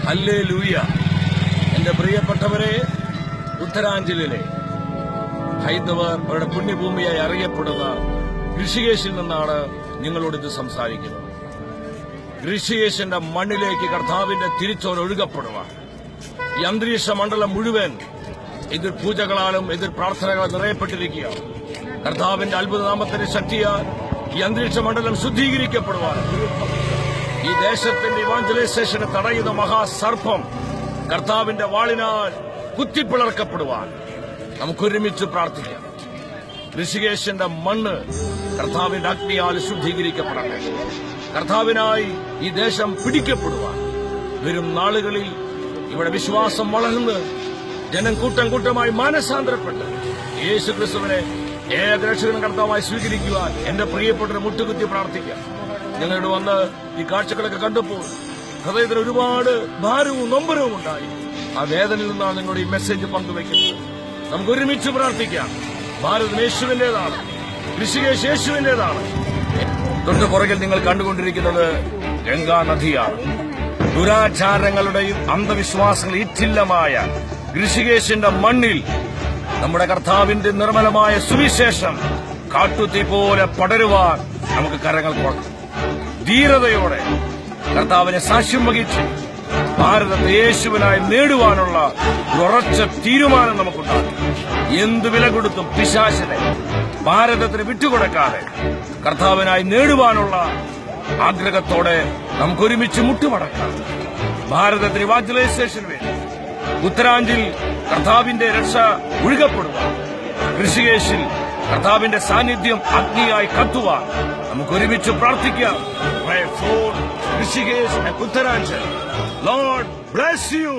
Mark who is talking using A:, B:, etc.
A: Hallelujah. എന്റെ പ്രിയപ്പെട്ടവരെ, ഉത്തരാഞ്ചലിലെ ഹൈന്ദവർ അവരുടെ പുണ്യഭൂമിയായി അറിയപ്പെടുന്ന ഋഷികേശിൽ നിന്നാണ് നിങ്ങളോട് ഇത് സംസാരിക്കുന്നത്. ഋഷികേശിന്റെ മണ്ണിലേക്ക് കർത്താവിന്റെ തിരിച്ചോർ ഒഴുകപ്പെടുവാൻ ഈ അന്തരീക്ഷ മണ്ഡലം മുഴുവൻ എതിർ പൂജകളാലും എതിർ പ്രാർത്ഥനകളും നിറയപ്പെട്ടിരിക്കുകയാണ്. കർത്താവിന്റെ അത്ഭുതനാമത്തിന്റെ ശക്തിയാൽ ഈ അന്തരീക്ഷ മണ്ഡലം ശുദ്ധീകരിക്കപ്പെടുവാൻ ഈ ദേശത്തിന്റെ ഇവാഞ്ചലൈസേഷനെ തടയുന്ന മഹാസർപ്പം കർത്താവിന്റെ വാളിനാൽ കുത്തിപ്പിളർക്കപ്പെടുവാൻ നമുക്കൊരുമിച്ച് പ്രാർത്ഥിക്കാം. ഋഷികേശിന്റെ മണ്ണ് കർത്താവിന്റെ അഗ്നിയാൽ ശുദ്ധീകരിക്കപ്പെടട്ടെ. കർത്താവിനായി ഈ ദേശം പിടിക്കപ്പെടുവാൻ വരും നാളുകളിൽ ഇവിടെ വിശ്വാസം വളർന്ന് ജനം കൂട്ടം കൂട്ടമായി മാനസാന്തരപ്പെട്ട് യേശു ക്രിസ്തുവിനെ ഏകരക്ഷകൻ കർത്താവായി സ്വീകരിക്കുവാൻ എന്റെ പ്രിയപ്പെട്ടവരെ മുട്ടുകുത്തി പ്രാർത്ഥിക്കാം. ഞങ്ങളുടെ വന്ന് ഈ കാഴ്ചകളൊക്കെ കണ്ടപ്പോൾ ഹൃദയത്തിന് ഒരുപാട് ഭാരവും നൊമ്പരവും ഉണ്ടായി. ആ വേദനയിൽ നിന്നാണ് നിങ്ങളുടെ ഈ മെസ്സേജ് പങ്കുവയ്ക്കുന്നത്. നമുക്ക് ഒരുമിച്ച് പ്രാർത്ഥിക്കാം. ഭാരതം യേശുവിന്റേതാണ്, ഋഷികേശ് യേശുവിന്റേതാണ്. തൊട്ടു പുറകിൽ നിങ്ങൾ കണ്ടുകൊണ്ടിരിക്കുന്നത് ഗംഗാ നദിയാണ്. ദുരാചാരങ്ങളുടെയും അന്ധവിശ്വാസങ്ങൾ ഇറ്റില്ലമായ ഋഷികേശിന്റെ മണ്ണിൽ നമ്മുടെ കർത്താവിന്റെ നിർമ്മലമായ സുവിശേഷം കാട്ടുതീ പോലെ പടരുവാൻ നമുക്ക് കരങ്ങൾ കൊടുക്കാം. ധീരതയോടെ കർത്താവിനെ സാക്ഷ്യം വഹിച്ച് ഭാരതത്തെ യേശുവിനായി നേടുവാനുള്ള ഉറച്ച തീരുമാനം നമുക്കുണ്ടാകും. എന്തു വില കൊടുത്തും പിശാചിനെ ഭാരതത്തിന് വിട്ടുകൊടുക്കാതെ കർത്താവിനായി നേടുവാനുള്ള ആഗ്രഹത്തോടെ നമുക്കൊരുമിച്ച് മുട്ടുമടക്കാം. ഭാരതത്തിന് ഇവാഞ്ചലൈസേഷന് വേണ്ടി ഉത്തരാഞ്ചിൽ കർത്താവിന്റെ രക്ഷ ഒഴുകപ്പെടുവാൻ, ഋഷികേശിൽ കർത്താവിന്റെ സാന്നിധ്യം അഗ്നിയായി കത്തുവാൻ നമുക്കൊരുമിച്ച് പ്രാർത്ഥിക്കാം. Pray for Rishikesh and Uttaraঞ্চൽ. Lord bless you.